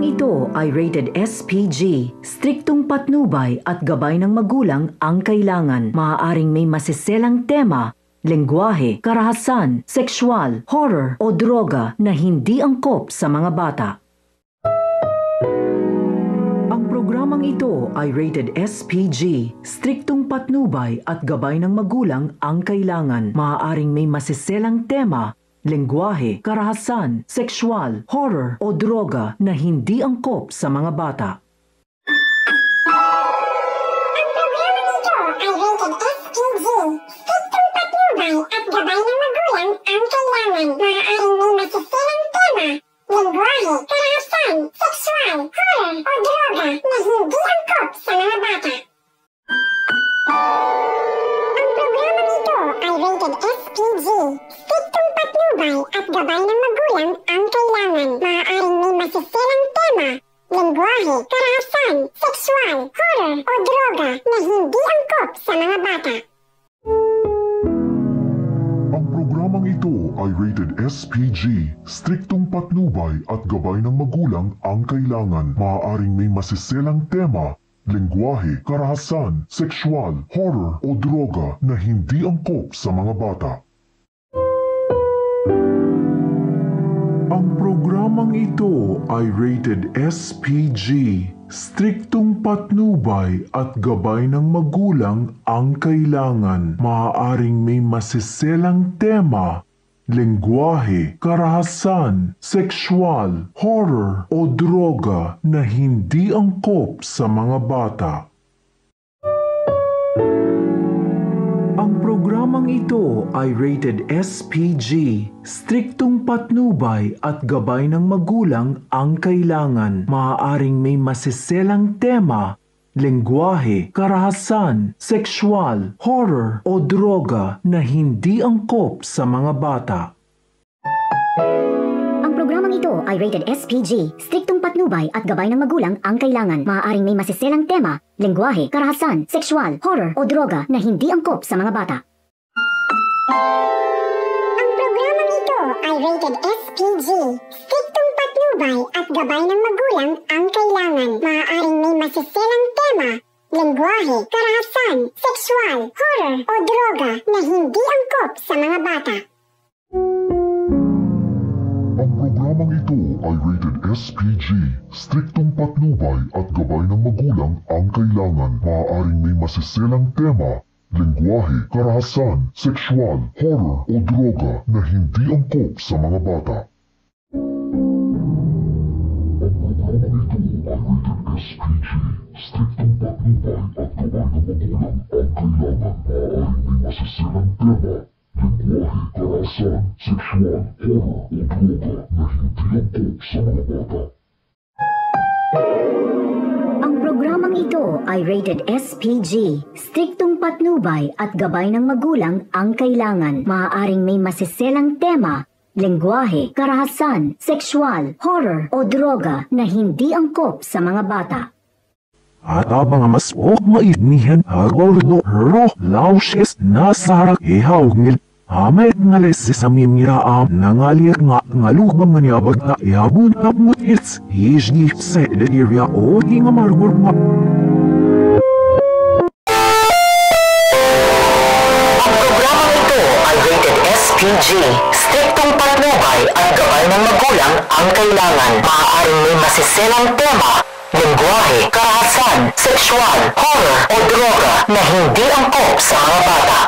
Programang ito ay rated SPG. Striktong patnubay at gabay ng magulang ang kailangan. Maaaring may masiselang tema, lengguwahe, karahasan, sexual, horror o droga na hindi angkop sa mga bata. Ang programang ito ay rated SPG. Striktong patnubay at gabay ng magulang ang kailangan. Maaaring may masiselang tema, lengguwahe, karahasan, sexual, horror o droga na hindi angkop sa mga bata. Ang programang ito ay rated SPG. Striktong patnubay at gabay ng magulang ang kailangan. Maaaring may masiselang tema, lengguwahe, karahasan, sexual, horror o droga na hindi angkop sa mga bata. Ang programang ito ay rated SPG. Striktong patnubay at gabay ng magulang ang kailangan. Maaaring may masiselang tema, lengguwahe, karahasan, sexual, horror o droga na hindi angkop sa mga bata. Ang programang ito ay rated SPG. Striktong patnubay at gabay ng magulang ang kailangan. Maaaring may masiselang tema, lengguwahe, karahasan, sexual, horror o droga na hindi angkop sa mga bata. Ang programang ito ay rated SPG. Striktong patnubay at gabay ng magulang ang kailangan. Maaaring may masiselang tema, lengguwahe, karahasan, sexual, horror o droga na hindi angkop sa mga bata. Ang programang ito ay rated SPG. Striktong patnubay at gabay ng magulang ang kailangan. Maaaring may masiselang tema, lengguwahe, karahasan, sexual, horror o droga na hindi angkop sa mga bata. Ang programang ito ay rated SPG. Striktong patnubay at gabay ng magulang ang kailangan. Maaaring may masiselang tema, lengguwahe, karahasan, sexual, horror o droga na hindi angkop sa mga bata. Ang programang ito ay rated SPG. Striktong patnubay at gabay ng magulang ang kailangan. Maaaring may masiselang tema, lengguwahe, karahasan, sexual, horror o droga na hindi angkop sa mga bata. Ang programang ito ay rated SPG. Striktong patnubay at gabay ng magulang ang kailangan. Maaaring may masiselang tema, lengguwahe, karahasan, sexual, horror o droga na hindi angkop sa mga bata. Ang programang ito ay rated SPG. Striktong patnubay at gabay ng magulang ang kailangan. Maaaring may masiselang tema, lengguwahe, karahasan, sexual, horror o droga na hindi angkop sa mga bata. Ang programang ito ay rated SPG. Striktong patnubay at gabay ng magulang ang kailangan. Maaaring may masiselang tema, lengguwahe, karahasan, sexual, horror o droga na hindi angkop sa mga bata. At mga mas mainihan agol do hero laushes nasarak ihaw ngil amet ngales sa mimiraam nangalir nga ngalugam nganyabag na ihabun abngot hits hijni sa area o hinga margur ma. Ang programang ito ay rated SPG. Striktong patnubay at gabay ng magulang ang kailangan. Maaaring may masiselang tema, lengguwahe, karahasan, sexual, horror o droga na hindi angkop sa mga bata.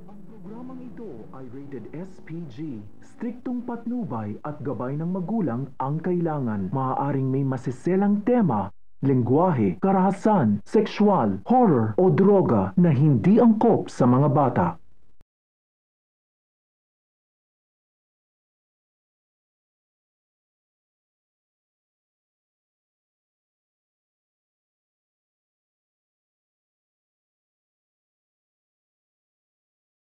Ang programang ito ay rated SPG. Striktong patnubay at gabay ng magulang ang kailangan. Maaaring may masiselang tema, lengguwahe, karahasan, sexual, horror o droga na hindi angkop sa mga bata.